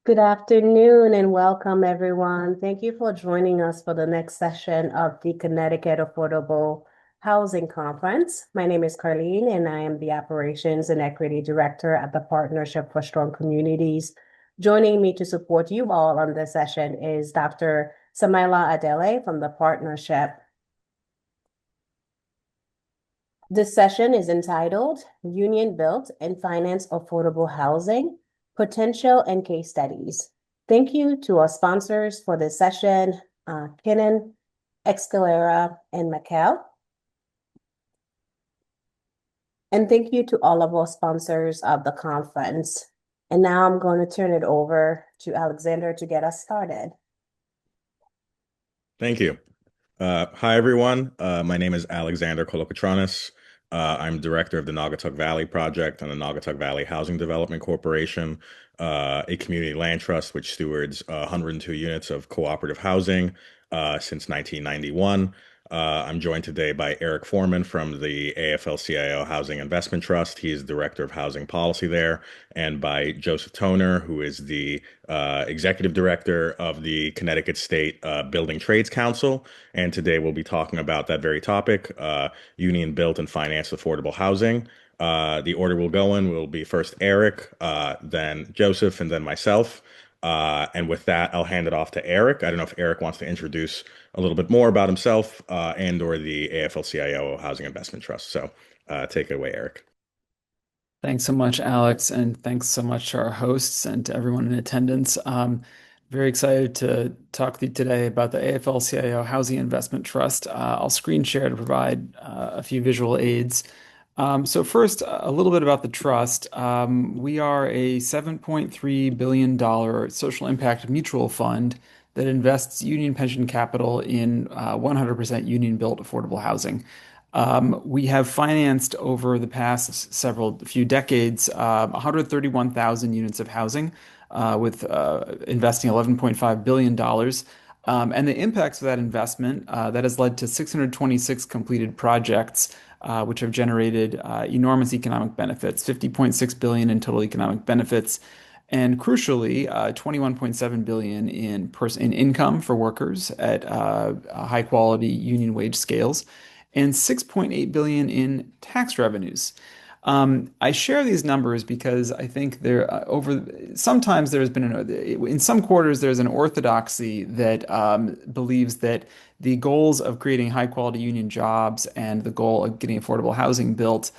Good afternoon and welcome, everyone. Thank you for joining us for the next session of the Connecticut Affordable Housing Conference. My name is Carlene, and I am the Operations and Equity Director at the Partnership for Strong Communities. Joining me to support you all on this session is Dr. Samaila Adele from the partnership. This session is entitled Union Built and Finance Affordable Housing, Potential and Case Studies. Thank you to our sponsors for this session, Kinnan, Escalera, and Macau. And thank you to all of our sponsors of the conference. And now I'm going to turn it over to Alexander to get us started. Thank you. Hi, everyone. My name is Alexander Kolokotronis. I'm director of the Naugatuck Valley Project and the Naugatuck Valley Housing Development Corporation, a community land trust which stewards 102 units of cooperative housing since 1991. I'm joined today by Eric Foreman from the AFL CIO Housing Investment Trust. He is Director of Housing Policy there, and by Joseph Toner, who is the Executive Director of the Connecticut State Building Trades Council. And today we'll be talking about that very topic, union built and financed affordable housing. The order we'll go in will be first Eric, then Joseph, and then myself. And with that, I'll hand it off to Eric. I don't know if Eric wants to introduce a little bit more about himself and or the AFL-CIO Housing Investment Trust. So take it away, Eric. Thanks so much, Alex, and thanks so much to our hosts and to everyone in attendance. Very excited to talk to you today about the AFL-CIO Housing Investment Trust. I'll screen share to provide a few visual aids. So first, a little bit about the trust. We are a $7.3 billion social impact mutual fund that invests union pension capital in 100% union-built affordable housing. We have financed over the past few decades 131,000 units of housing with investing $11.5 billion. And the impacts of that investment that has led to 626 completed projects, which have generated enormous economic benefits, 50.6 billion in total economic benefits, and crucially, 21.7 billion in income for workers at high quality union wage scales, and 6.8 billion in tax revenues. I share these numbers because I think sometimes there's been in some quarters there's an orthodoxy that believes that the goals of creating high quality union jobs and the goal of getting affordable housing built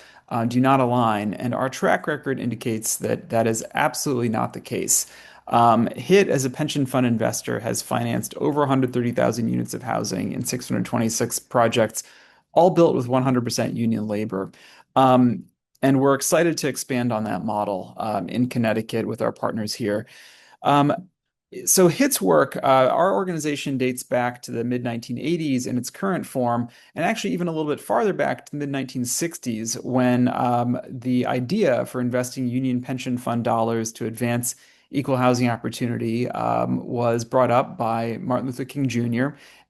do not align, and our track record indicates that that is absolutely not the case. HIT, as a pension fund investor, has financed over 130,000 units of housing in 626 projects, all built with 100% union labor. And we're excited to expand on that model in Connecticut with our partners here. So HIT's work, our organization dates back to the mid-1980s in its current form, and actually even a little bit farther back to the mid-1960s when the idea for investing union pension fund dollars to advance equal housing opportunity was brought up by Martin Luther King Jr.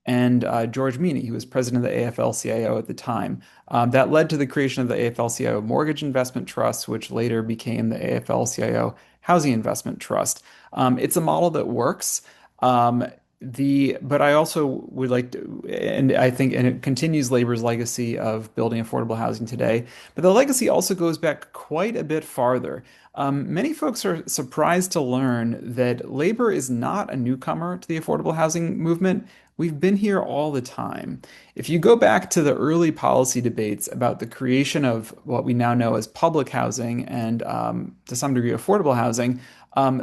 and George Meany, who was president of the AFL-CIO at the time. That led to the creation of the AFL-CIO Mortgage Investment Trust, which later became the AFL-CIO Housing Investment Trust. It's a model that works. But I also would like to, and I think, and it continues labor's legacy of building affordable housing today. But the legacy also goes back quite a bit farther. Many folks are surprised to learn that labor is not a newcomer to the affordable housing movement. We've been here all the time. If you go back to the early policy debates about the creation of what we now know as public housing and to some degree affordable housing,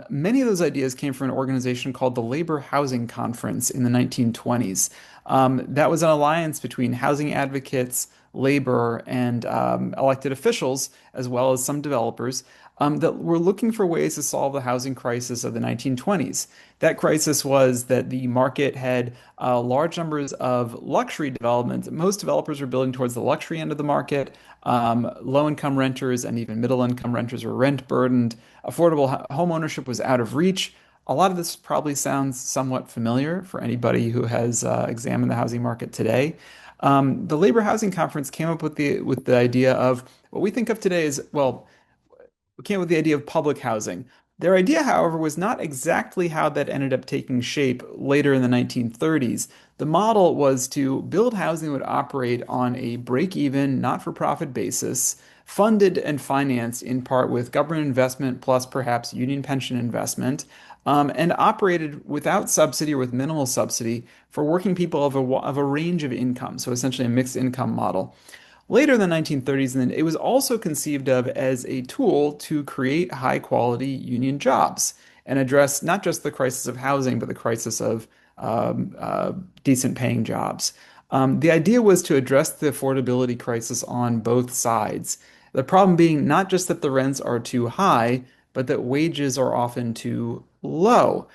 many of those ideas came from an organization called the Labor Housing Conference in the 1920s. That was an alliance between housing advocates, labor, and elected officials, as well as some developers, that were looking for ways to solve the housing crisis of the 1920s. That crisis was that the market had large numbers of luxury developments. Most developers were building towards the luxury end of the market. Low-income renters and even middle-income renters were rent burdened. Affordable home ownership was out of reach. A lot of this probably sounds somewhat familiar for anybody who has examined the housing market today. The Labor Housing Conference came up with the idea of what we think of today as, well, we came up with the idea of public housing. Their idea, however, was not exactly how that ended up taking shape later in the 1930s. The model was to build housing that would operate on a break-even, not-for-profit basis, funded and financed in part with government investment plus perhaps union pension investment, and operated without subsidy or with minimal subsidy for working people of a range of income, so essentially a mixed income model. Later in the 1930s, and then it was also conceived of as a tool to create high quality union jobs and address not just the crisis of housing, but the crisis of um, uh, decent paying jobs. The idea was to address the affordability crisis on both sides. The problem being not just that the rents are too high, but that wages are often too low.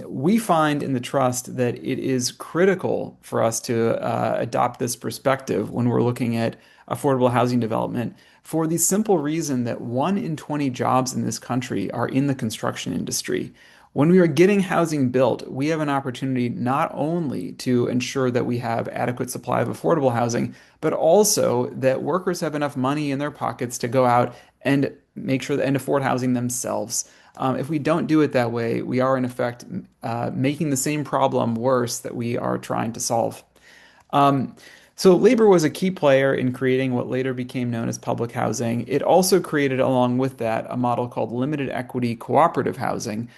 We find in the trust that it is critical for us to adopt this perspective when we're looking at affordable housing development for the simple reason that 1 in 20 jobs in this country are in the construction industry. When we are getting housing built, we have an opportunity not only to ensure that we have adequate supply of affordable housing, but also that workers have enough money in their pockets to go out and make sure and afford housing themselves. If we don't do it that way, we are in effect making the same problem worse that we are trying to solve. Um, so labor was a key player in creating what later became known as public housing. It also created, along with that, a model called limited equity cooperative housing,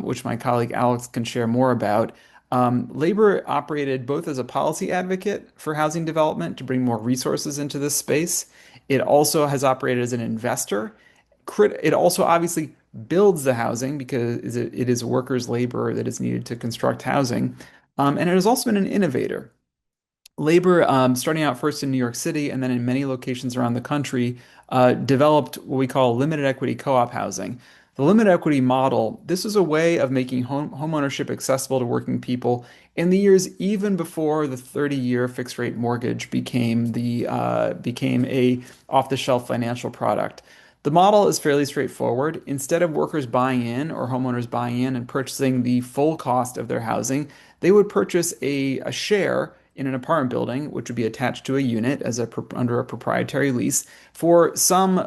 which my colleague Alex can share more about. Labor operated both as a policy advocate for housing development to bring more resources into this space. It also has operated as an investor. It also obviously builds the housing because it is workers' labor that is needed to construct housing. And it has also been an innovator. Labor, starting out first in New York City and then in many locations around the country, developed what we call limited equity co-op housing. The limited equity model, this is a way of making home ownership accessible to working people in the years even before the 30-year fixed rate mortgage became a off-the-shelf financial product. The model is fairly straightforward. Instead of workers buying in or homeowners buying in and purchasing the full cost of their housing, they would purchase a share in an apartment building, which would be attached to a unit under a proprietary lease for some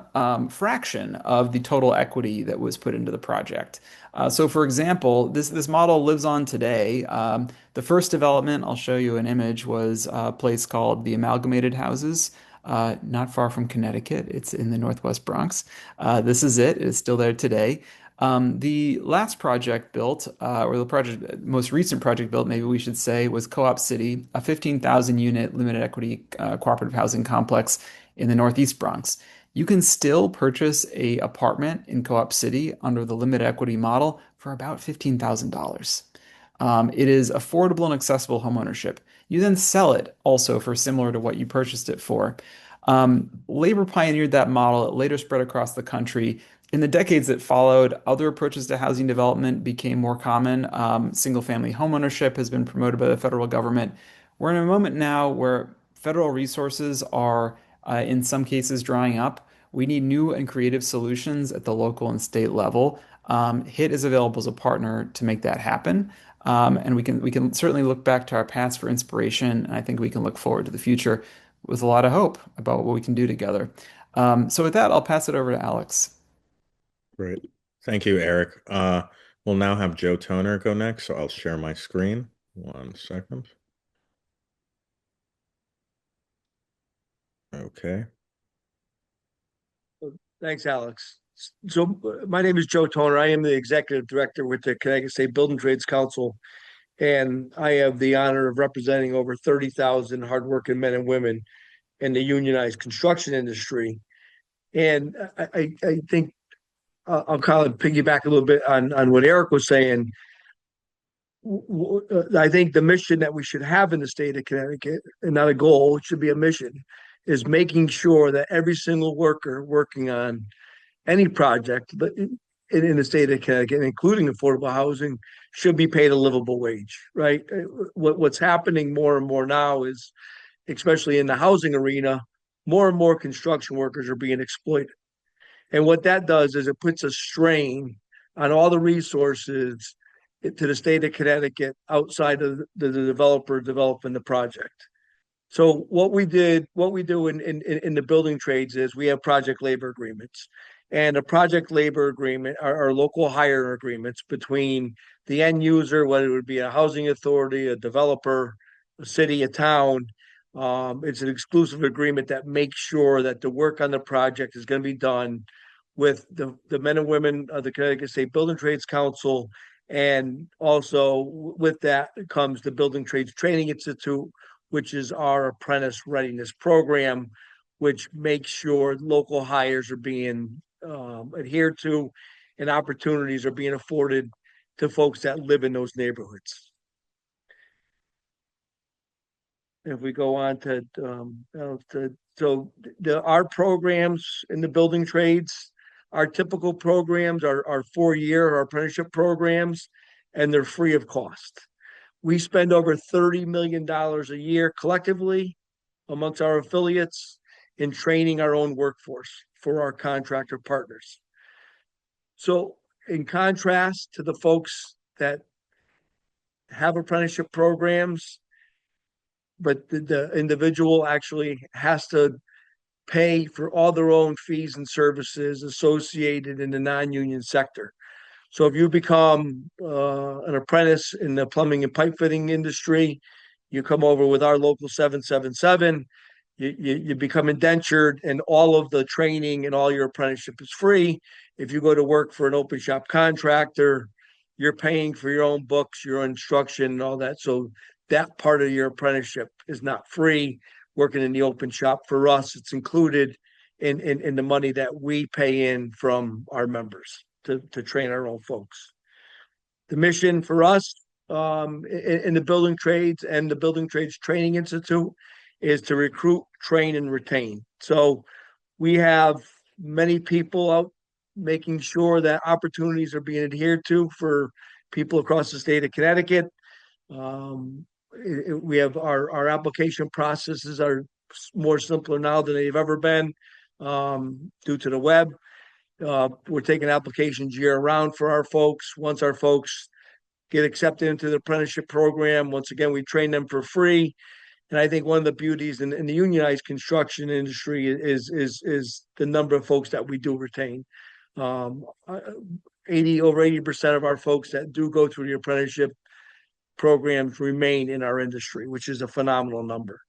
fraction of the total equity that was put into the project. So, for example, this model lives on today. The first development, I'll show you an image, was a place called the Amalgamated Houses. Not far from Connecticut. It's in the Northwest Bronx. This is it. It's still there today. The last project built, or the most recent project built, maybe we should say, was Co-op City, a 15,000 unit limited equity cooperative housing complex in the Northeast Bronx. You can still purchase a apartment in Co-op City under the limited equity model for about $15,000. It is affordable and accessible homeownership. You then sell it also for similar to what you purchased it for. Labor pioneered that model. It later spread across the country. In the decades that followed, other approaches to housing development became more common. Single-family homeownership has been promoted by the federal government. We're in a moment now where federal resources are, in some cases, drying up. We need new and creative solutions at the local and state level. HIT is available as a partner to make that happen. And we can certainly look back to our past for inspiration, and I think we can look forward to the future with a lot of hope about what we can do together. So with that, I'll pass it over to Alex. Great. Thank you, Eric. We'll now have Joe Toner go next, so I'll share my screen. 1 second. Okay. Thanks, Alex. So my name is Joe Toner. I am the executive director with the Connecticut State Building Trades Council, and I have the honor of representing over 30,000 hardworking men and women in the unionized construction industry. And I think I'll kind of piggyback a little bit on what Eric was saying. I think the mission that we should have in the state of Connecticut, and not a goal, it should be a mission, is making sure that every single worker working on any project but in the state of Connecticut, including affordable housing, should be paid a livable wage, right? What's happening more and more now is, especially in the housing arena, more and more construction workers are being exploited. And what that does is it puts a strain on all the resources to the state of Connecticut outside of the developer developing the project. So what we do in the building trades is we have project labor agreements. and a project labor agreement are local hire agreements between the end user, whether it would be a housing authority, a developer, a city, a town. It's an exclusive agreement that makes sure that the work on the project is going to be done with the men and women of the Connecticut State Building Trades Council. And also with that comes the Building Trades Training Institute, which is our apprentice readiness program, which makes sure local hires are being adhered to and opportunities are being afforded to folks that live in those neighborhoods. If we go on to our programs in the building trades, our typical programs are 4-year apprenticeship programs, and they're free of cost. We spend over $30 million a year collectively amongst our affiliates in training our own workforce for our contractor partners. So in contrast to the folks that have apprenticeship programs, but the individual actually has to pay for all their own fees and services associated in the non-union sector. So if you become an apprentice in the plumbing and pipe fitting industry, you come over with our local 777, you become indentured, and all of the training and all your apprenticeship is free. If you go to work for an open shop contractor, you're paying for your own books, your instruction, and all that. So that part of your apprenticeship is not free. Working in the open shop for us, it's included in the money that we pay in from our members to train our own folks. The mission for us in the building trades and the Building Trades Training Institute is to recruit, train, and retain. So we have many people out making sure that opportunities are being adhered to for people across the state of Connecticut. We have our application processes are more simpler now than they've ever been due to the web. We're taking applications year round for our folks. Once our folks get accepted into the apprenticeship program, once again, we train them for free. And I think one of the beauties in the unionized construction industry is the number of folks that we do retain. Over 80% of our folks that do go through the apprenticeship programs remain in our industry, which is a phenomenal number.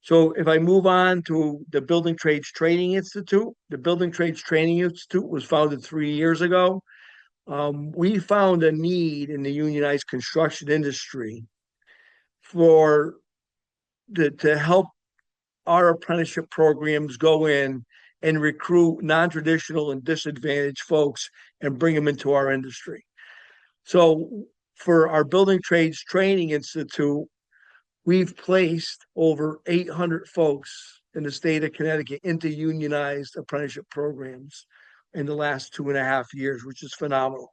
So if I move on to the Building Trades Training Institute, the Building Trades Training Institute was founded 3 years ago. We found a need in the unionized construction industry to help our apprenticeship programs go in and recruit non-traditional and disadvantaged folks and bring them into our industry. So for our Building Trades Training Institute, we've placed over 800 folks in the state of Connecticut into unionized apprenticeship programs in the last 2.5 years, which is phenomenal.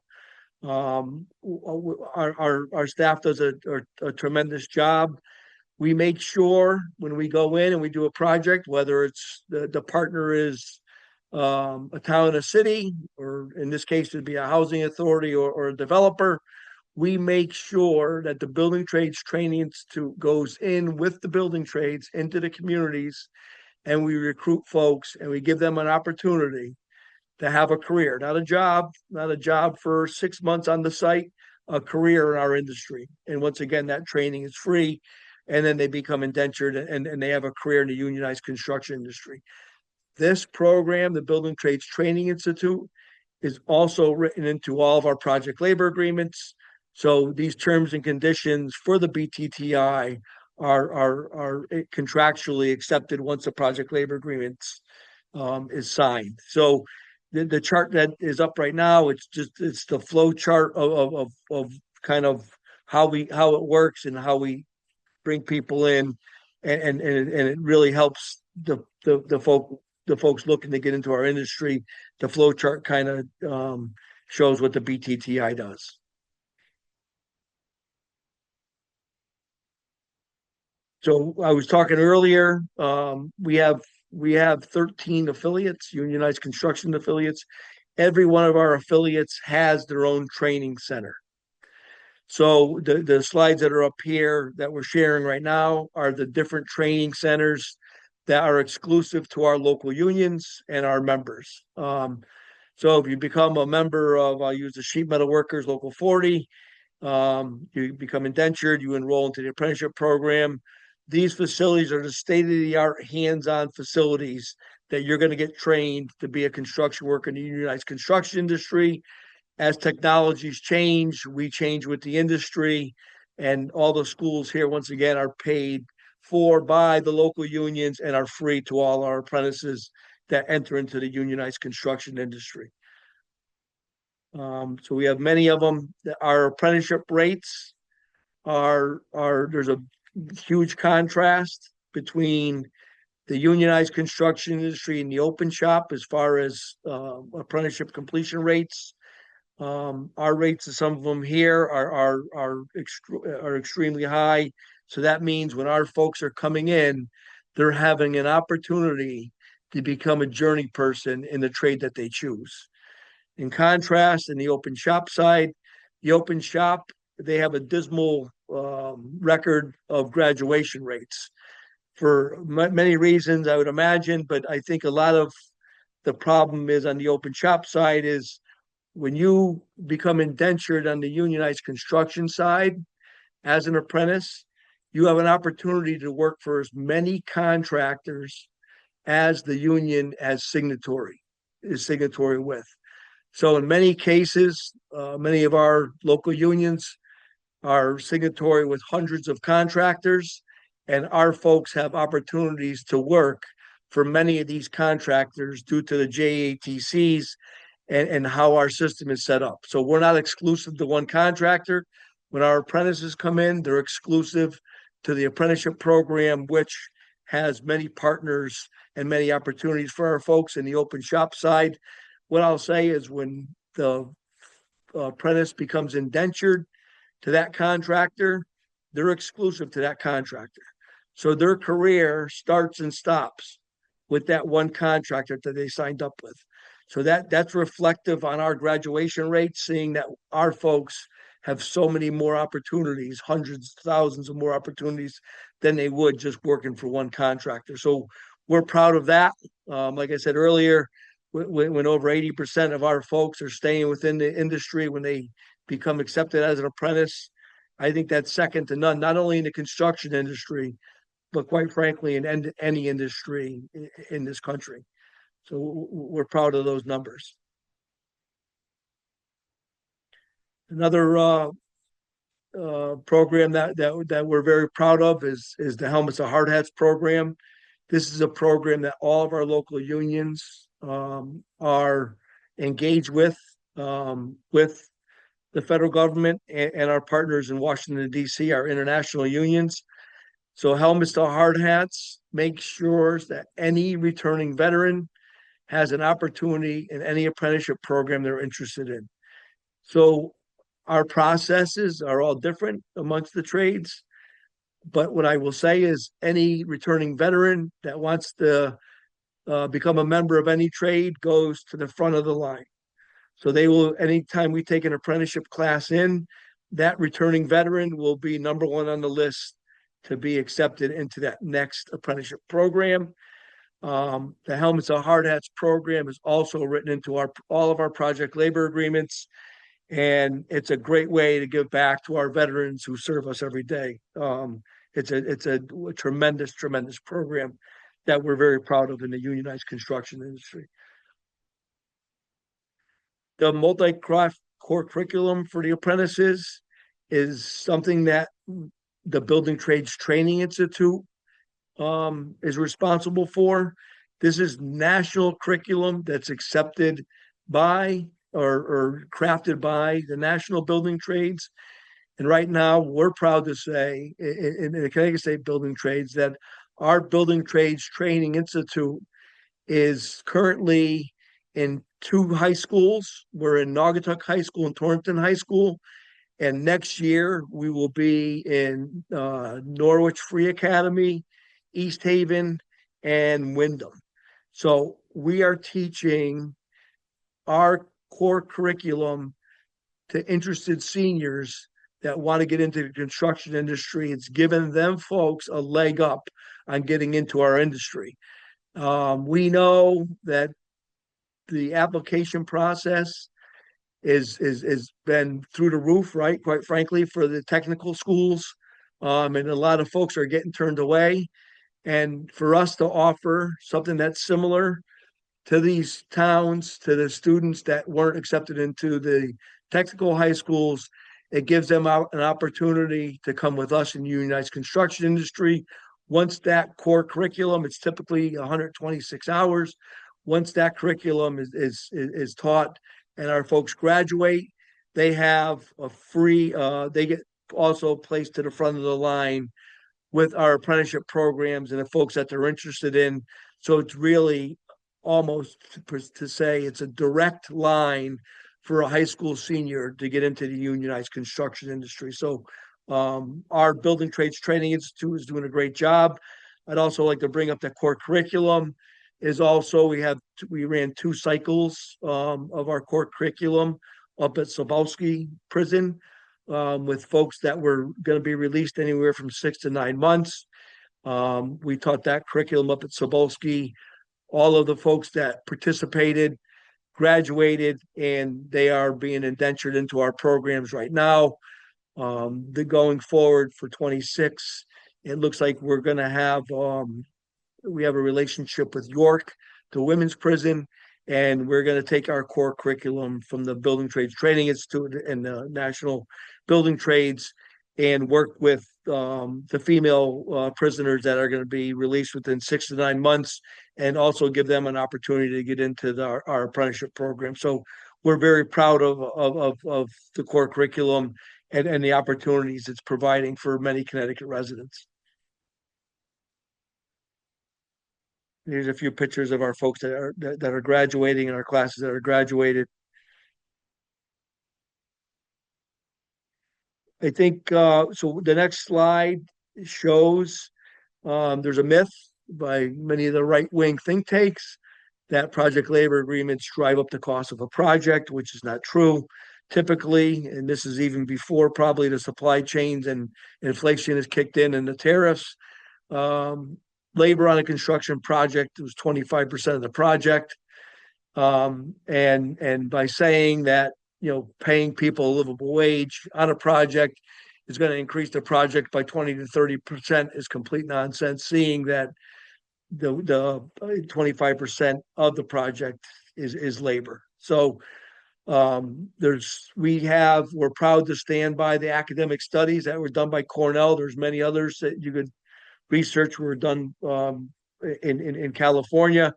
Our staff does a tremendous job. We make sure when we go in and we do a project, whether it's the partner is a town, a city, or in this case, it'd be a housing authority or a developer, we make sure that the Building Trades Training Institute goes in with the building trades into the communities, and we recruit folks and we give them an opportunity to have a career, not a job for 6 months on the site, a career in our industry. And once again, that training is free. And then they become indentured and they have a career in the unionized construction industry. This program, the Building Trades Training Institute, is also written into all of our project labor agreements. So these terms and conditions for the BTTI are contractually accepted once the project labor agreements is signed. So the chart that is up right now, it's the flow chart of kind of how it works and how we bring people in, and it really helps the folks looking to get into our industry. The flow chart kind of shows what the BTTI does. So I was talking earlier, we have 13 affiliates, unionized construction affiliates. Every one of our affiliates has their own training center. So the slides that are up here that we're sharing right now are the different training centers that are exclusive to our local unions and our members. So if you become a member of, I'll use the Sheet Metal Workers Local 40, you become indentured, you enroll into the apprenticeship program. These facilities are the state-of-the-art hands-on facilities that you're going to get trained to be a construction worker in the unionized construction industry. As technologies change, we change with the industry, and all the schools here, once again, are paid for by the local unions and are free to all our apprentices that enter into the unionized construction industry. So we have many of them. Our apprenticeship rates are there's a huge contrast between the unionized construction industry and the open shop as far as apprenticeship completion rates. Our rates of some of them here are extremely high. So that means when our folks are coming in, they're having an opportunity to become a journey person in the trade that they choose. In contrast, in the open shop side, the open shop, they have a dismal record of graduation rates for many reasons, I would imagine. But I think a lot of the problem is on the open shop side is when you become indentured on the unionized construction side as an apprentice, you have an opportunity to work for as many contractors as the union is signatory with. So in many cases, many of our local unions are signatory with hundreds of contractors, and our folks have opportunities to work for many of these contractors due to the JATCs and how our system is set up. So we're not exclusive to one contractor. When our apprentices come in, they're exclusive to the apprenticeship program, which has many partners and many opportunities for our folks in the open shop side. What I'll say is when the apprentice becomes indentured to that contractor, they're exclusive to that contractor. So their career starts and stops with that one contractor that they signed up with. So that's reflective on our graduation rate, seeing that our folks have so many more opportunities, hundreds, thousands of more opportunities than they would just working for one contractor. So we're proud of that. Like I said earlier, when over 80% of our folks are staying within the industry when they become accepted as an apprentice, I think that's second to none, not only in the construction industry, but quite frankly, in any industry in this country. So we're proud of those numbers. Another program that we're very proud of is the Helmets of Hard Hats program. This is a program that all of our local unions are engaged with the federal government and our partners in Washington, D.C., our international unions. So Helmets to Hard Hats makes sure that any returning veteran has an opportunity in any apprenticeship program they're interested in. So our processes are all different amongst the trades. But what I will say is any returning veteran that wants to become a member of any trade goes to the front of the line. So they will, anytime we take an apprenticeship class in, that returning veteran will be number one on the list to be accepted into that next apprenticeship program. The Helmets of Hard Hats program is also written into all of our project labor agreements, and it's a great way to give back to our veterans who serve us every day. It's a tremendous program that we're very proud of in the unionized construction industry. The multi-craft core curriculum for the apprentices is something that the Building Trades Training Institute is responsible for. This is national curriculum that's accepted by or crafted by the national building trades. And right now, we're proud to say in the Connecticut State Building Trades that our Building Trades Training Institute is currently in 2 high schools. We're in Naugatuck High School and Torrington High School. And next year, we will be in Norwich Free Academy, East Haven, and Wyndham. So we are teaching our core curriculum to interested seniors that want to get into the construction industry. It's given them folks a leg up on getting into our industry. We know that the application process is been through the roof, right? Quite frankly, for the technical schools, and a lot of folks are getting turned away. And for us to offer something that's similar to these towns, to the students that weren't accepted into the technical high schools, it gives them an opportunity to come with us in the unionized construction industry. Once that core curriculum, it's typically 126 hours. Once that curriculum is taught and our folks graduate, they have a free, they get also placed to the front of the line with our apprenticeship programs and the folks that they're interested in. So it's really almost to say it's a direct line for a high school senior to get into the unionized construction industry. So our Building Trades Training Institute is doing a great job. I'd also like to bring up that core curriculum is also, we ran 2 cycles of our core curriculum up at Sobolski Prison with folks that were going to be released anywhere from 6 to 9 months. We taught that curriculum up at Sobolski. All of the folks that participated graduated, and they are being indentured into our programs right now. The going forward for 26, it looks like we're going to have, we have a relationship with York, the women's prison, and we're going to take our core curriculum from the Building Trades Training Institute and the National Building Trades and work with the female prisoners that are going to be released within 6 to 9 months, and also give them an opportunity to get into our apprenticeship program. So we're very proud of the core curriculum and the opportunities it's providing for many Connecticut residents. Here's a few pictures of our folks that are graduating and our classes that are graduated. I think so. The next slide shows there's a myth by many of the right-wing think tanks that project labor agreements drive up the cost of a project, which is not true. Typically, and this is even before probably the supply chains and inflation has kicked in and the tariffs, labor on a construction project was 25% of the project. And by saying that, paying people a livable wage on a project is going to increase the project by 20 to 30% is complete nonsense, seeing that the 25% of the project is labor. So we're proud to stand by the academic studies that were done by Cornell. There's many others that you could research were done in California.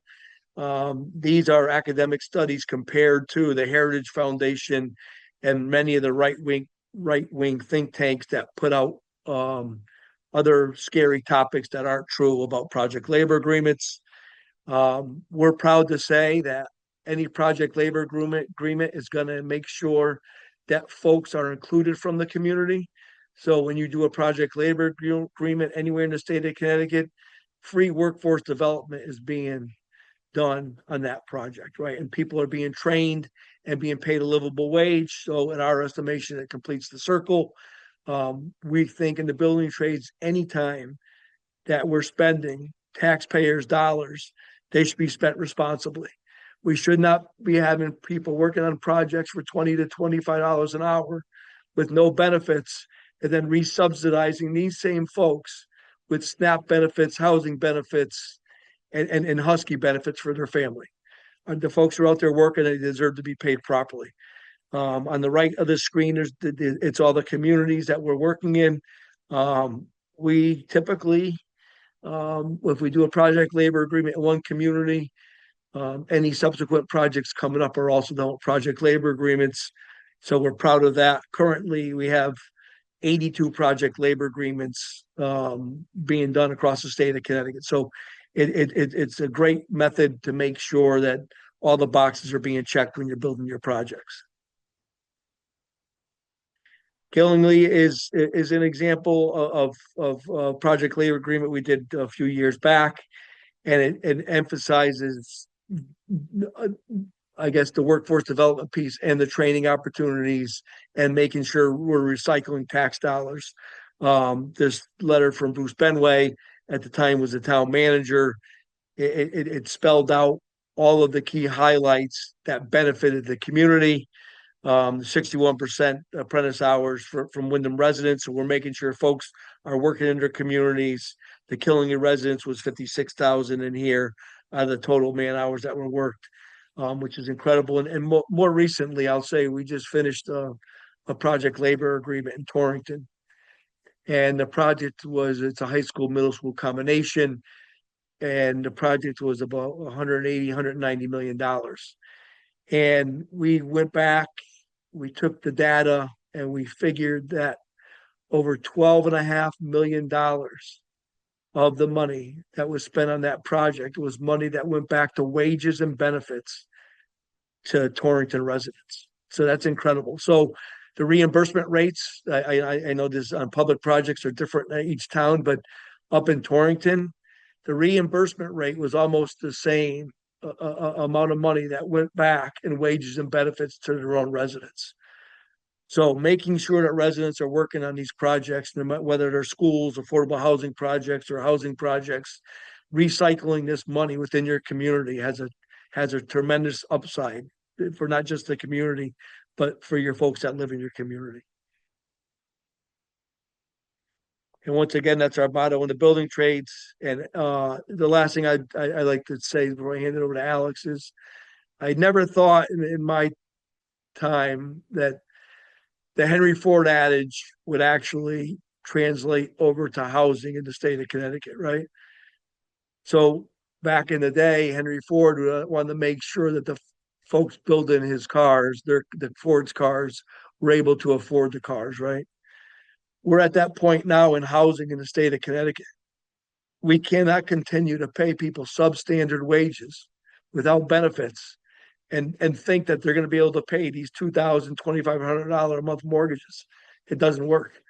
These are academic studies compared to the Heritage Foundation and many of the right-wing think tanks that put out other scary topics that aren't true about project labor agreements. We're proud to say that any project labor agreement is going to make sure that folks are included from the community. So when you do a project labor agreement anywhere in the state of Connecticut, free workforce development is being done on that project, right? And people are being trained and being paid a livable wage. So in our estimation, it completes the circle. We think in the building trades, anytime that we're spending taxpayers' dollars, they should be spent responsibly. We should not be having people working on projects for $20 to $25 an hour with no benefits, and then re-subsidizing these same folks with SNAP benefits, housing benefits, and Husky benefits for their family. The folks who are out there working, they deserve to be paid properly. On the right of the screen, it's all the communities that we're working in. We typically, if we do a project labor agreement in one community, any subsequent projects coming up are also done with project labor agreements. So we're proud of that. Currently, we have 82 project labor agreements being done across the state of Connecticut. So it's a great method to make sure that all the boxes are being checked when you're building your projects. Gillingly is an example of project labor agreement we did a few years back, and it emphasizes I guess, the workforce development piece and the training opportunities and making sure we're recycling tax dollars. This letter from Bruce Benway, at the time was the town manager, it spelled out all of the key highlights that benefited the community. 61% apprentice hours from Wyndham residents. So we're making sure folks are working in their communities. The Killingley residents was 56,000 in here out of the total man hours that were worked, which is incredible. And more recently, I'll say we just finished a project labor agreement in Torrington. And the project it's a high school, middle school combination. And the project was about 180, $190 million. And we went back, we took the data, and we figured that over $12.5 million of the money that was spent on that project was money that went back to wages and benefits to Torrington residents. So that's incredible. So the reimbursement rates, I know this on public projects are different in each town, but up in Torrington, the reimbursement rate was almost the same amount of money that went back in wages and benefits to their own residents. So making sure that residents are working on these projects, whether they're schools, affordable housing projects, or housing projects, recycling this money within your community has a tremendous upside for not just the community, but for your folks that live in your community. And once again, that's our motto in the building trades. And the last thing I like to say before I hand it over to Alex is I never thought in my time that the Henry Ford adage would actually translate over to housing in the state of Connecticut, right? So back in the day, Henry Ford wanted to make sure that the folks building his cars, the Ford's cars, were able to afford the cars, right? We're at that point now in housing in the state of Connecticut. We cannot continue to pay people substandard wages without benefits and think that they're going to be able to pay these $2,000, $2,500 a month mortgages. It doesn't work.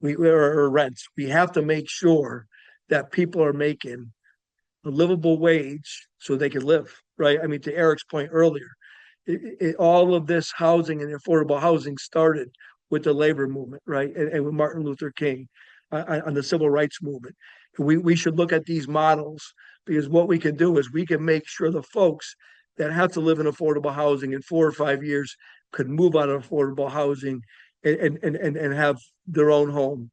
Or rents. We have to make sure that people are making a livable wage so they can live, right? I mean, to Eric's point earlier, all of this housing and affordable housing started with the labor movement, right? And with Martin Luther King on the civil rights movement. We should look at these models because what we can do is we can make sure the folks that have to live in affordable housing in 4 or 5 years could move out of affordable housing and have their own home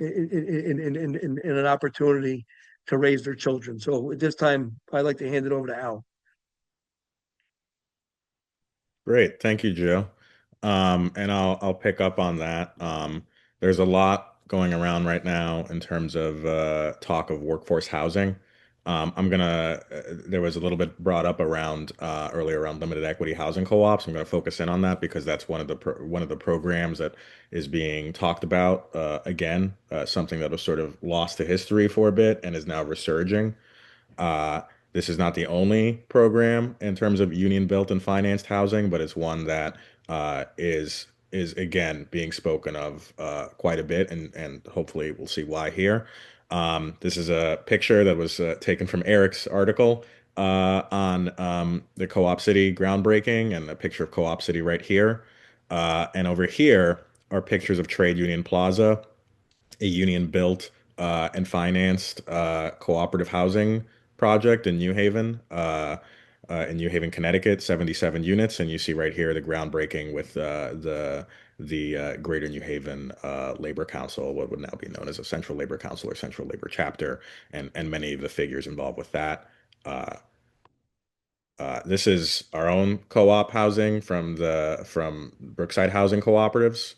in an opportunity to raise their children. So at this time, I'd like to hand it over to Al. Great. Thank you, Joe. And I'll pick up on that. There's a lot going around right now in terms of talk of workforce housing. There was a little bit brought up around earlier around limited equity housing co-ops. I'm going to focus in on that because that's one of the programs that is being talked about again, something that was sort of lost to history for a bit and is now resurging. Uh, this is not the only program in terms of union built and financed housing, but it's one that is again being spoken of quite a bit, and hopefully we'll see why here. This is a picture that was taken from Eric's article on the Co-op City groundbreaking, and a picture of Co-op City right here. And over here are pictures of Trade Union Plaza, a union built and financed cooperative housing project in New Haven, Connecticut, 77 units. And you see right here the groundbreaking with the Greater New Haven Labor Council, what would now be known as a Central Labor Council or Central Labor Chapter, and many of the figures involved with that. Uh, this is our own co-op housing from Brookside Housing Cooperatives.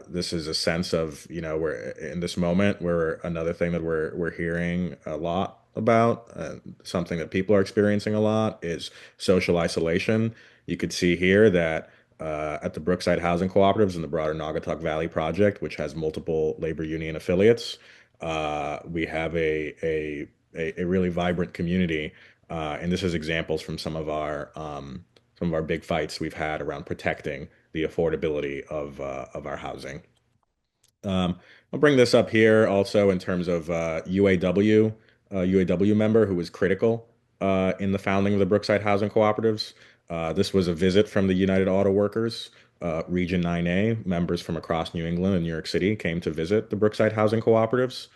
This is a sense of, we're in this moment where another thing that we're hearing a lot about, something that people are experiencing a lot is social isolation. You could see here that at the Brookside Housing Cooperatives and the broader Naugatuck Valley Project, which has multiple labor union affiliates, we have a really vibrant community, and this is examples from some of our big fights we've had around protecting the affordability of our housing. I'll bring this up here also in terms of UAW member who was critical in the founding of the Brookside Housing Cooperatives. This was a visit from the United Auto Workers, Region 9A. Members from across New England and New York City came to visit the Brookside Housing Cooperatives.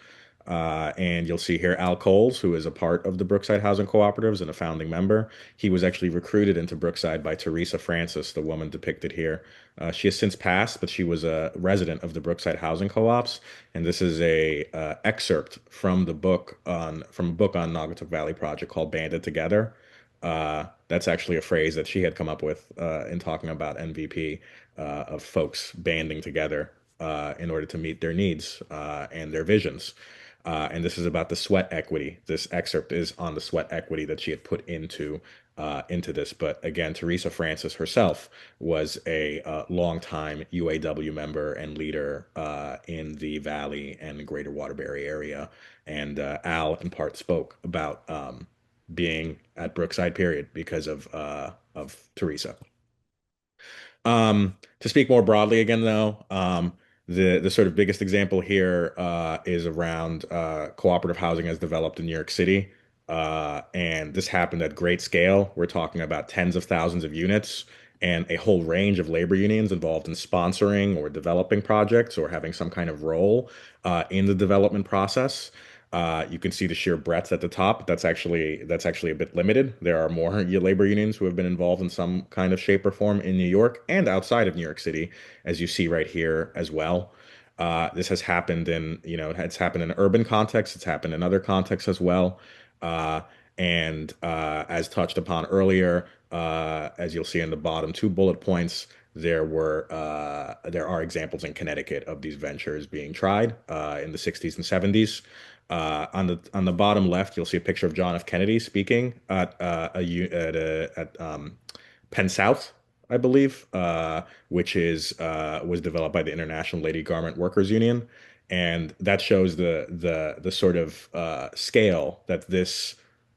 And you'll see here Al Coles, who is a part of the Brookside Housing Cooperatives and a founding member. He was actually recruited into Brookside by Teresa Francis, the woman depicted here. She has since passed, but she was a resident of the Brookside Housing Co-ops. And this is a excerpt from the book on from a book on Naugatuck Valley Project called Banded Together. That's actually a phrase that she had come up with in talking about MVP of folks banding together in order to meet their needs and their visions. And this is about the sweat equity. This excerpt is on the sweat equity that she had put into this. But again, Teresa Francis herself was a longtime UAW member and leader in the Valley and the Greater Waterbury area. And Al, in part, spoke about being at Brookside, period, because of Teresa. To speak more broadly again, though, the sort of biggest example here is around cooperative housing as developed in New York City. And this happened at great scale. We're talking about tens of thousands of units and a whole range of labor unions involved in sponsoring or developing projects or having some kind of role in the development process. You can see the sheer breadth at the top. That's actually a bit limited. There are more labor unions who have been involved in some kind of shape or form in New York and outside of New York City, as you see right here as well. This has happened it's happened in urban contexts. It's happened in other contexts as well. Uh, and as touched upon earlier, as you'll see in the bottom two bullet points, there are examples in Connecticut of these ventures being tried in the 60s and 70s. On the bottom left, you'll see a picture of John F. Kennedy speaking at Penn South, I believe, which is was developed by the International Lady Garment Workers Union, and that shows the sort of scale that this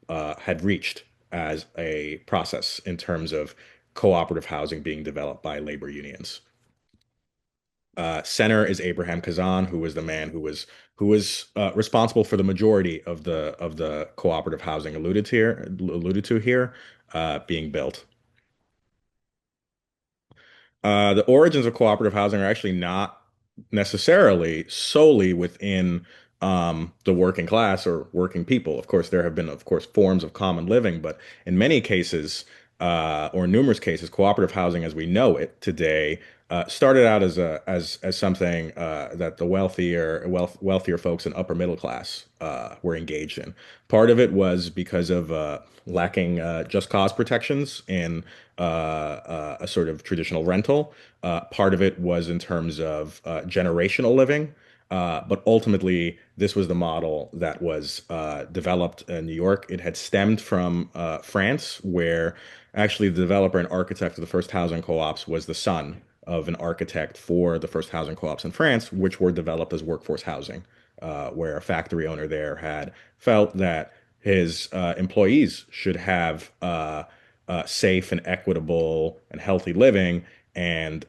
had reached as a process in terms of cooperative housing being developed by labor unions. Center is Abraham Kazan, who was the man who was responsible for the majority of the cooperative housing alluded to here being built. The origins of cooperative housing are actually not necessarily solely within the working class or working people. Of course, there have been, of course, forms of common living, but in many cases, or numerous cases, cooperative housing as we know it today started out as something that the wealthier folks and upper middle class were engaged in. Part of it was because of lacking just cause protections in a sort of traditional rental. Part of it was in terms of generational living. But ultimately, this was the model that was developed in New York. It had stemmed from France, where actually the developer and architect of the first housing co-ops was the son of an architect for the first housing co-ops in France, which were developed as workforce housing, where a factory owner there had felt that his employees should have safe and equitable and healthy living, and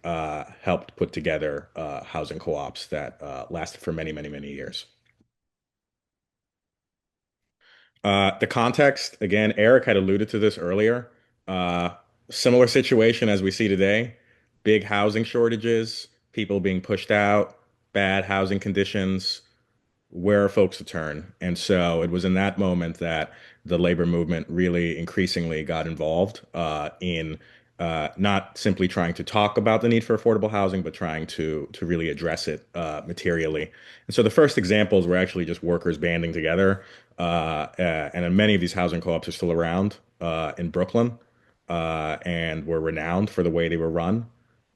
helped put together housing co-ops that lasted for many, many, many years. The context, again, Eric had alluded to this earlier. Uh, Similar situation as we see today, big housing shortages, people being pushed out, bad housing conditions, where are folks to turn? And so it was in that moment that the labor movement really increasingly got involved in not simply trying to talk about the need for affordable housing, but trying to really address it materially. And so the first examples were actually just workers banding together, and many of these housing co-ops are still around in Brooklyn, and were renowned for the way they were run.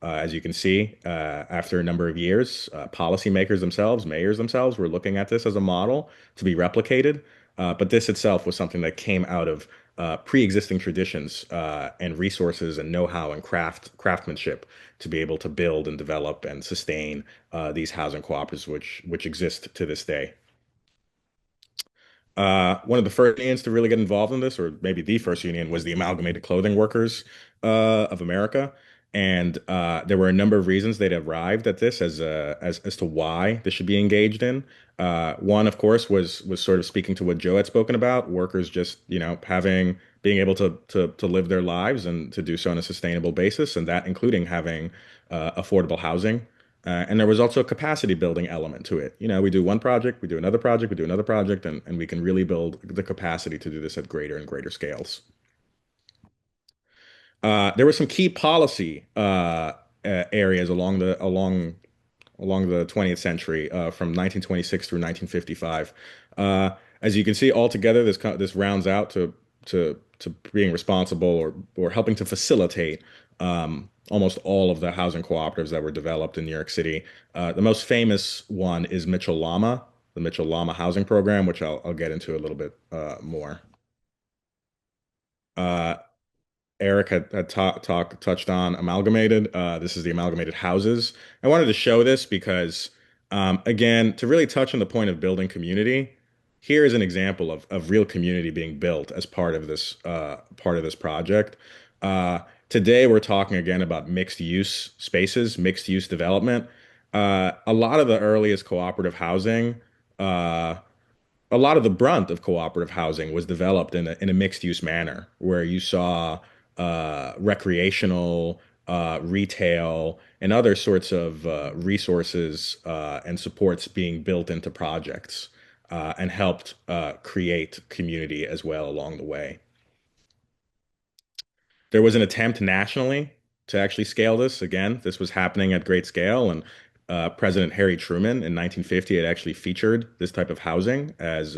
As you can see, after a number of years, policymakers themselves, mayors themselves, were looking at this as a model to be replicated. But this itself was something that came out of pre-existing traditions and resources and know-how and craftsmanship to be able to build and develop and sustain these housing cooperatives, which exist to this day. One of the first unions to really get involved in this, or maybe the first union, was the Amalgamated Clothing Workers of America. And there were a number of reasons they'd arrived at this as to why this should be engaged in. One, of course, was sort of speaking to what Joe had spoken about, workers just, having being able to live their lives and to do so on a sustainable basis, and that including having affordable housing. And there was also a capacity building element to it. We do one project, we do another project, we do another project, and we can really build the capacity to do this at greater and greater scales. There were some key policy areas along the 20th century, from 1926 through 1955. As you can see, altogether, this rounds out to being responsible or helping to facilitate almost all of the housing cooperatives that were developed in New York City. The most famous one is Mitchell-Lama, the Mitchell-Lama housing program, which I'll get into a little bit more. Uh, Eric had touched on amalgamated. This is the amalgamated houses. I wanted to show this because, again, to really touch on the point of building community, here is an example of real community being built as part of this project. Today, we're talking again about mixed use spaces, mixed use development. A lot of the earliest cooperative housing. A lot of the brunt of cooperative housing was developed in a mixed use manner, where you saw recreational, retail, and other sorts of resources and supports being built into projects and helped create community as well along the way. There was an attempt nationally to actually scale this. Again, this was happening at great scale, and President Harry Truman in 1950 had actually featured this type of housing as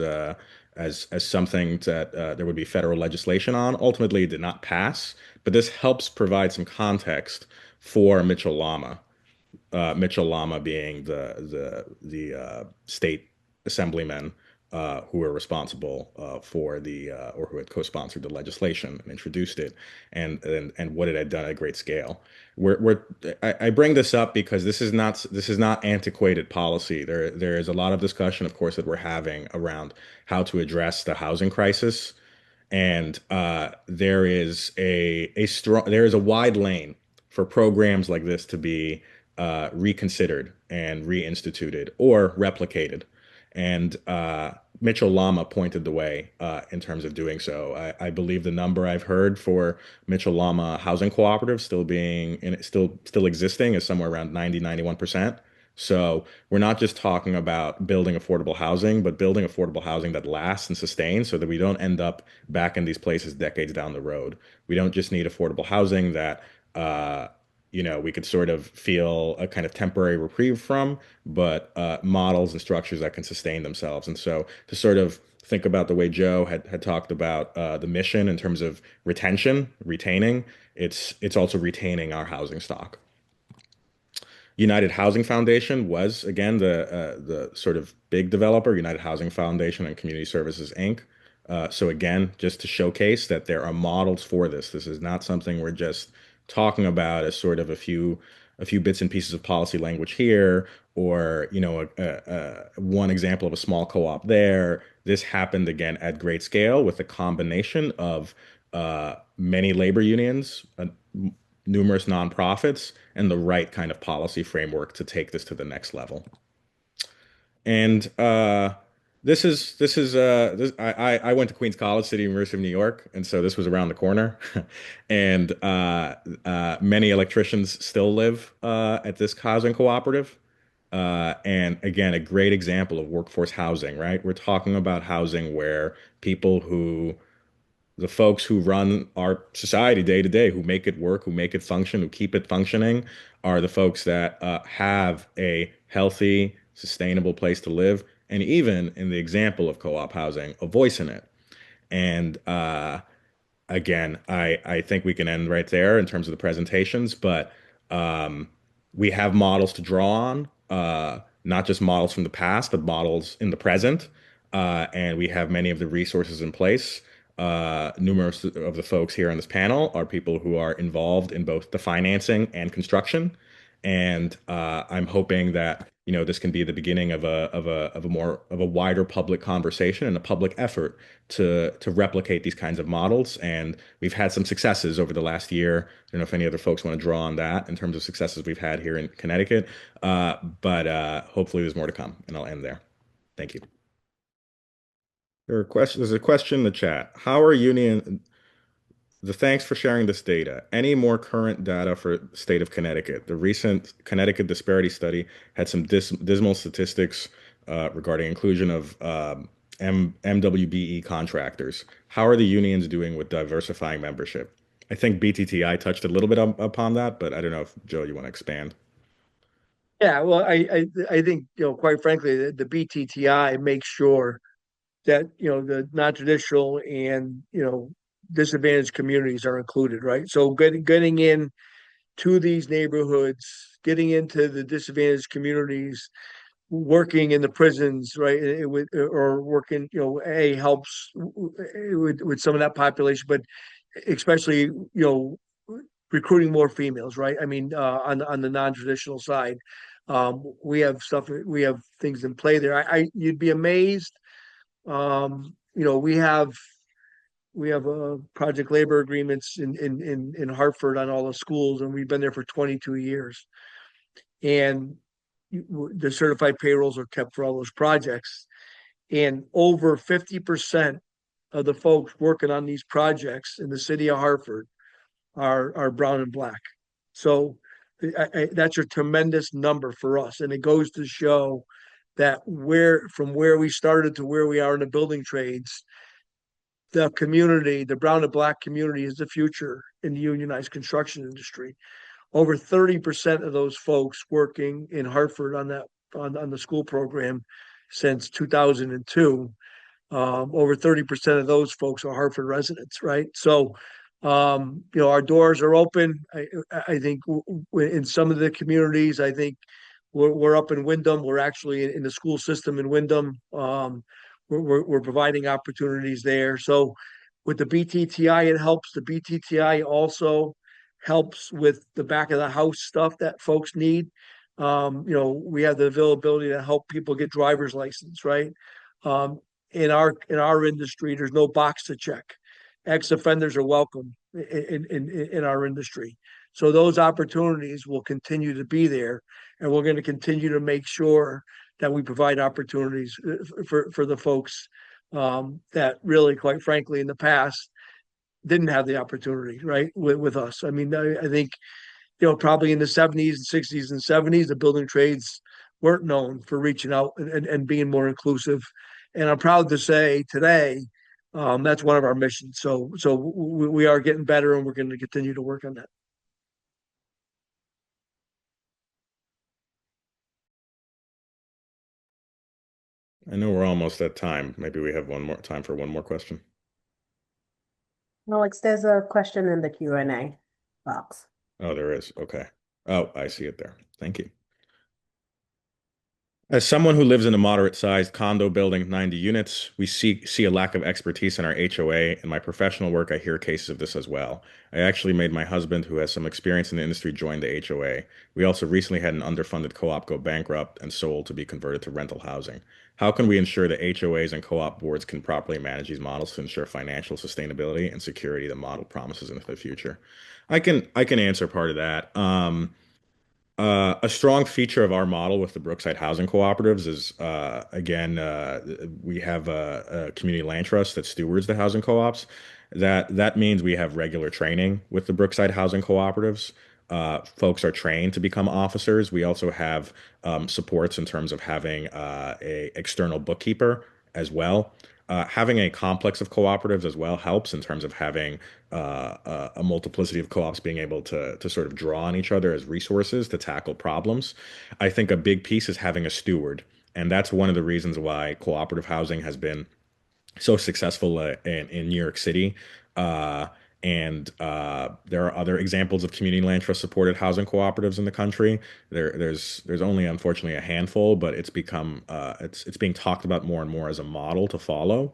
something that there would be federal legislation on. Ultimately, it did not pass, but this helps provide some context for Mitchell-Lama. Mitchell-Lama being the state assemblymen who were responsible for the or who had co-sponsored the legislation and introduced it, and what it had done at great scale. I bring this up because this is not antiquated policy. There is a lot of discussion, of course, that we're having around how to address the housing crisis, and there is a wide lane for programs like this to be reconsidered and reinstituted or replicated. And Mitchell-Lama pointed the way in terms of doing so. I believe the number I've heard for Mitchell-Lama housing cooperatives still existing is somewhere around 91%. So we're not just talking about building affordable housing, but building affordable housing that lasts and sustains so that we don't end up back in these places decades down the road. We don't just need affordable housing that we could sort of feel a kind of temporary reprieve from, but models and structures that can sustain themselves. And so to sort of think about the way Joe had talked about the mission in terms of retaining, it's also retaining our housing stock. United Housing Foundation was, again, the sort of big developer, United Housing Foundation and Community Services, Inc. So again, just to showcase that there are models for this. This is not something we're just talking about as sort of a few bits and pieces of policy language here, or one example of a small co-op there. This happened again at great scale with a combination of many labor unions, numerous nonprofits, and the right kind of policy framework to take this to the next level. And I went to Queens College, City University of New York, and so this was around the corner. And many electricians still live at this housing cooperative. And again, a great example of workforce housing, right? We're talking about housing where the folks who run our society day to day, who make it work, who make it function, who keep it functioning, are the folks that have a healthy, sustainable place to live, and even in the example of co-op housing, a voice in it. And again, I think we can end right there in terms of the presentations, but we have models to draw on, not just models from the past, but models in the present. And we have many of the resources in place. Numerous of the folks here on this panel are people who are involved in both the financing and construction. And I'm hoping that, this can be the beginning of a wider public conversation and a public effort to replicate these kinds of models. And we've had some successes over the last year. I don't know if any other folks want to draw on that in terms of successes we've had here in Connecticut, but hopefully there's more to come, and I'll end there. Thank you. There's a question in the chat. How are thanks for sharing this data. Any more current data for the state of Connecticut? The recent Connecticut disparity study had some dismal statistics regarding inclusion of MWBE contractors. How are the unions doing with diversifying membership? I think BTTI touched a little bit upon that, but I don't know if Joe, you want to expand. Yeah, well, I think, quite frankly, the BTTI makes sure that, the non-traditional and, disadvantaged communities are included, right? So getting in to these neighborhoods, getting into the disadvantaged communities, working in the prisons, right? Or working, helps with some of that population, but especially, recruiting more females, right? I mean, on the non-traditional side, we have things in play there. You'd be amazed. We have project labor agreements in Hartford on all the schools, and we've been there for 22 years. And the certified payrolls are kept for all those projects. And over 50% of the folks working on these projects in the city of Hartford are brown and black. So that's a tremendous number for us. And it goes to show that from where we started to where we are in the building trades, the community, the brown and black community, is the future in the unionized construction industry. Over 30% of those folks working in Hartford on the school program since 2002. Over 30% of those folks are Hartford residents, right? So, our doors are open. I think in some of the communities, I think we're up in Wyndham. We're actually in the school system in Wyndham. We're providing opportunities there. So with the BTTI, it helps. The BTTI also helps with the back of the house stuff that folks need. We have the availability to help people get driver's license, right? In our industry, there's no box to check. Ex-offenders are welcome in our industry. So those opportunities will continue to be there, and we're going to continue to make sure that we provide opportunities for the folks that really, quite frankly, in the past didn't have the opportunity, right, with us. I mean, I think, probably in the 70s and 60s and 70s, the building trades weren't known for reaching out and being more inclusive. And I'm proud to say today, that's one of our missions. So we are getting better, and we're going to continue to work on that. I know we're almost at time. Maybe we have time for one more question. Alex, there's a question in the Q&A box. Oh, there is. Okay. Oh, I see it there. Thank you. As someone who lives in a moderate-sized condo building, 90 units, we see a lack of expertise in our HOA. In my professional work, I hear cases of this as well. I actually made my husband, who has some experience in the industry, join the HOA. We also recently had an underfunded co-op go bankrupt and sold to be converted to rental housing. How can we ensure that HOAs and co-op boards can properly manage these models to ensure financial sustainability and security the model promises into the future? I can answer part of that. A strong feature of our model with the Brookside Housing Cooperatives is, again, we have a community land trust that stewards the housing co-ops. That means we have regular training with the Brookside Housing Cooperatives. Folks are trained to become officers. We also have supports in terms of having a external bookkeeper as well. Having a complex of cooperatives as well helps in terms of having a multiplicity of co-ops being able to sort of draw on each other as resources to tackle problems. I think a big piece is having a steward, and that's one of the reasons why cooperative housing has been so successful in New York City. And there are other examples of community land trust supported housing cooperatives in the country. There's only unfortunately a handful, but it's being talked about more and more as a model to follow.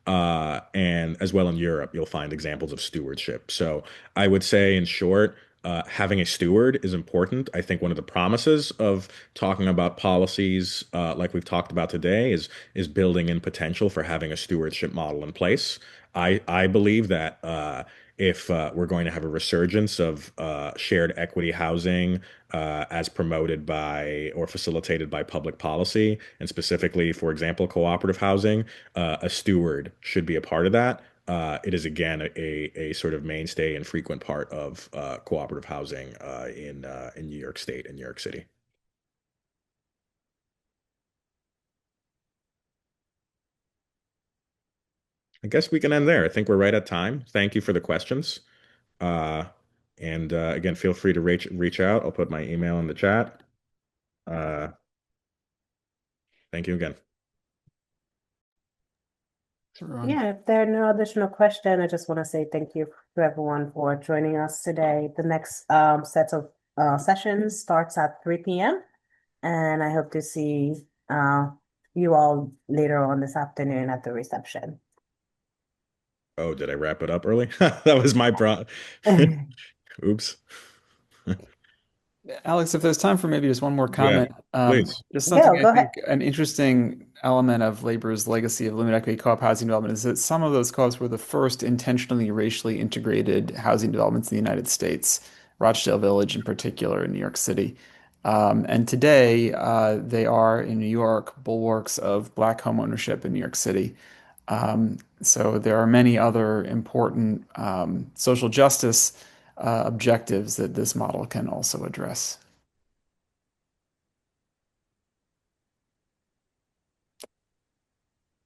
And as well in Europe, you'll find examples of stewardship. So I would say, in short, having a steward is important. I think one of the promises of talking about policies, like we've talked about today, is building in potential for having a stewardship model in place. I believe that if we're going to have a resurgence of shared equity housing as promoted by or facilitated by public policy, and specifically, for example, cooperative housing, a steward should be a part of that. It is again a sort of mainstay and frequent part of cooperative housing in New York State and New York City. I guess we can end there. I think we're right at time. Thank you for the questions. Uh, and again, feel free to reach out. I'll put my email in the chat. Thank you again. Yeah, if there are no additional questions, I just want to say thank you to everyone for joining us today. The next set of sessions starts at 3 p.m. and I hope to see you all later on this afternoon at the reception. Oh, did I wrap it up early? That was my Oops. Alex, if there's time for maybe just one more comment, please. just something go I think ahead. an interesting element of labor's legacy of limited equity co-op housing development is that some of those co-ops were the first intentionally racially integrated housing developments in the United States, Rochdale Village in particular in New York City. And today, they are in New York bulwarks of Black home ownership in New York City. So there are many other important social justice objectives that this model can also address.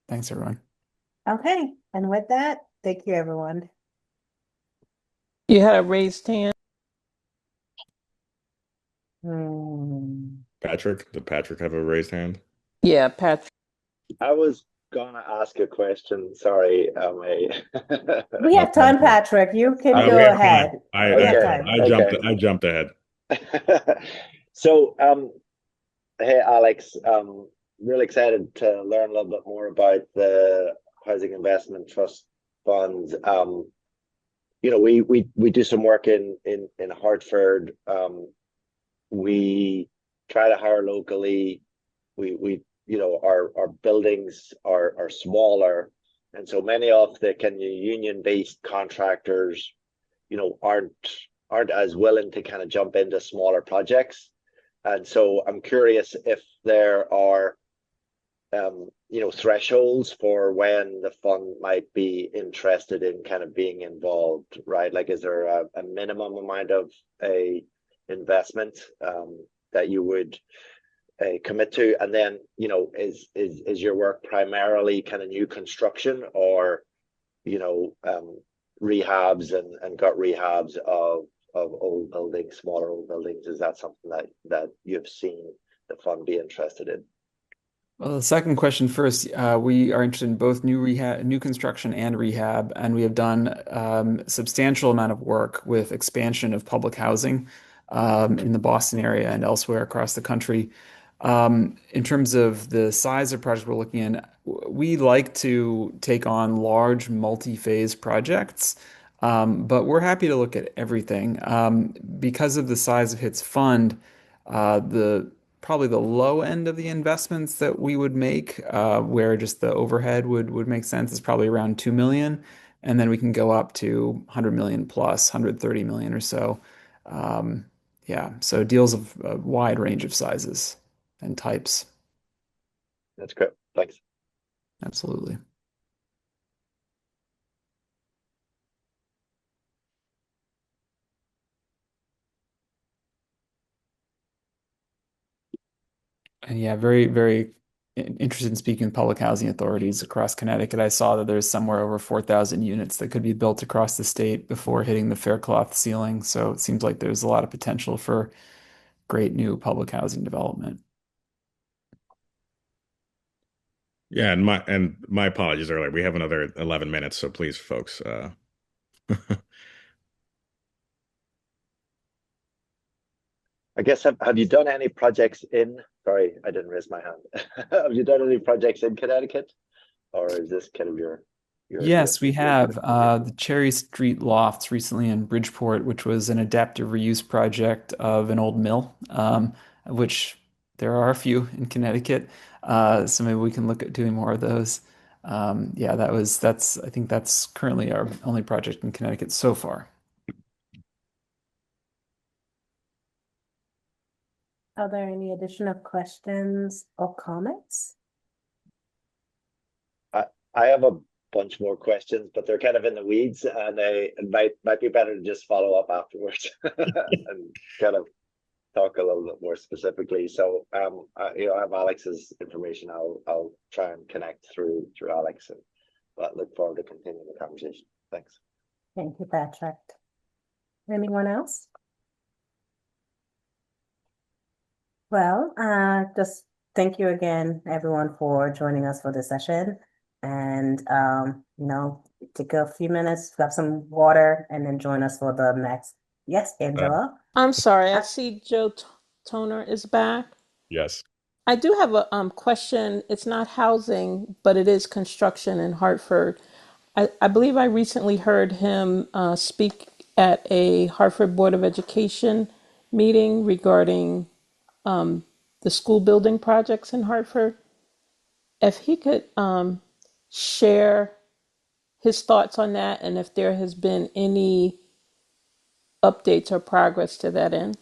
Thanks, everyone. Okay, and with that, thank you, everyone. You had a raised hand. Patrick, did Patrick have a raised hand? Yeah, Patrick. I was gonna ask a question. Sorry, We have time, Patrick. You can Okay. go ahead. I We have time. I jumped ahead. So, hey, Alex, really excited to learn a little bit more about the Housing Investment Trust funds. You know, we do some work in Hartford. We try to hire locally. We you know, our buildings are smaller, and so many of the kind of union-based contractors, you know, aren't as willing to kind of jump into smaller projects. And so I'm curious if there are you know, thresholds for when the fund might be interested in kind of being involved, right? Like, is there a minimum amount of a investment that you would commit to? And then, you know, is your work primarily kind of new construction, or, you know, rehabs and gut rehabs of old buildings, smaller old buildings? Is that something that you've seen the fund be interested in? Well, the second question first, we are interested in both new construction and rehab, and we have done substantial amount of work with expansion of public housing in the Boston area and elsewhere across the country. In terms of the size of projects we're looking in, we like to take on large multi-phase projects, but we're happy to look at everything. Because of the size of HIT's fund, probably the low end of the investments that we would make, where just the overhead would make sense, is probably around 2 million. And then we can go up to 100 million plus, 130 million or so. Yeah, so deals of a wide range of sizes and types. That's great. Thanks. Absolutely. And yeah, very, very interested in speaking with public housing authorities across Connecticut. I saw that there's somewhere over 4,000 units that could be built across the state before hitting the Faircloth ceiling. So it seems like there's a lot of potential for great new public housing development. Yeah, and my apologies earlier. We have another 11 minutes, so please, folks. I guess, have you done any projects in, sorry, I didn't raise my hand. Have you done any projects in Connecticut, or is this kind of your Yes, we have the Cherry Street Lofts recently in Bridgeport, which was an adaptive reuse project of an old mill, which there are a few in Connecticut. So maybe we can look at doing more of those. Yeah, I think that's currently our only project in Connecticut so far. Are there any additional questions or comments? I have a bunch more questions, but they're kind of in the weeds, and it might be better to just follow up afterwards and kind of talk a little bit more specifically. So, I have Alex's information. I'll try and connect through Alex, but look forward to continuing the conversation. Thanks. Thank you, Patrick. Anyone else? Well, just thank you again, everyone, for joining us for this session. And, take a few minutes, grab some water, and then join us for the next. Yes, Angela? I'm sorry, I see Joe Toner is back. Yes. I do have a question. It's not housing, but it is construction in Hartford. I believe I recently heard him speak at a Hartford Board of Education meeting regarding the school building projects in Hartford. If he could share his thoughts on that and if there has been any updates or progress to that end.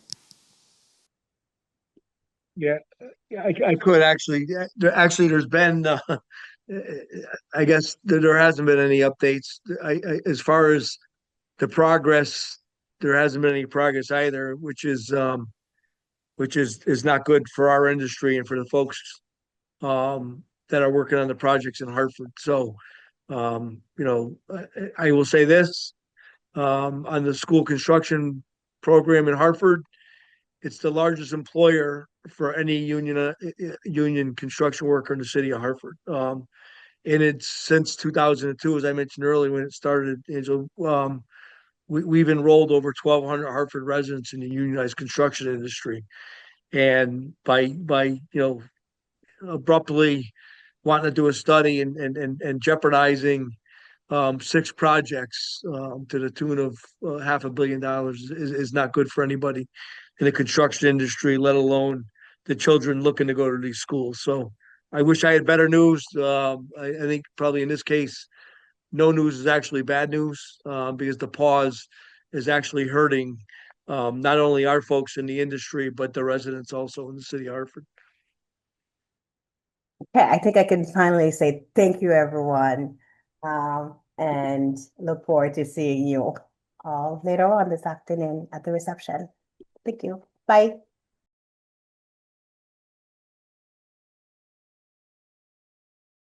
Yeah, I could actually. There's been. I guess there hasn't been any updates. As far as the progress, there hasn't been any progress either, which is not good for our industry and for the folks that are working on the projects in Hartford. So, I will say this on the school construction program in Hartford. It's the largest employer for any union construction worker in the city of Hartford. And it's since 2002, as I mentioned earlier, when it started, Angel, we've enrolled over 1,200 Hartford residents in the unionized construction industry. And by abruptly wanting to do a study and jeopardizing 6 projects to the tune of $500 million is not good for anybody in the construction industry, let alone the children looking to go to these schools. So I wish I had better news. I think probably in this case, no news is actually bad news because the pause is actually hurting not only our folks in the industry, but the residents also in the city of Hartford. Okay, I think I can finally say thank you, everyone, and look forward to seeing you all later on this afternoon at the reception. Thank you. Bye.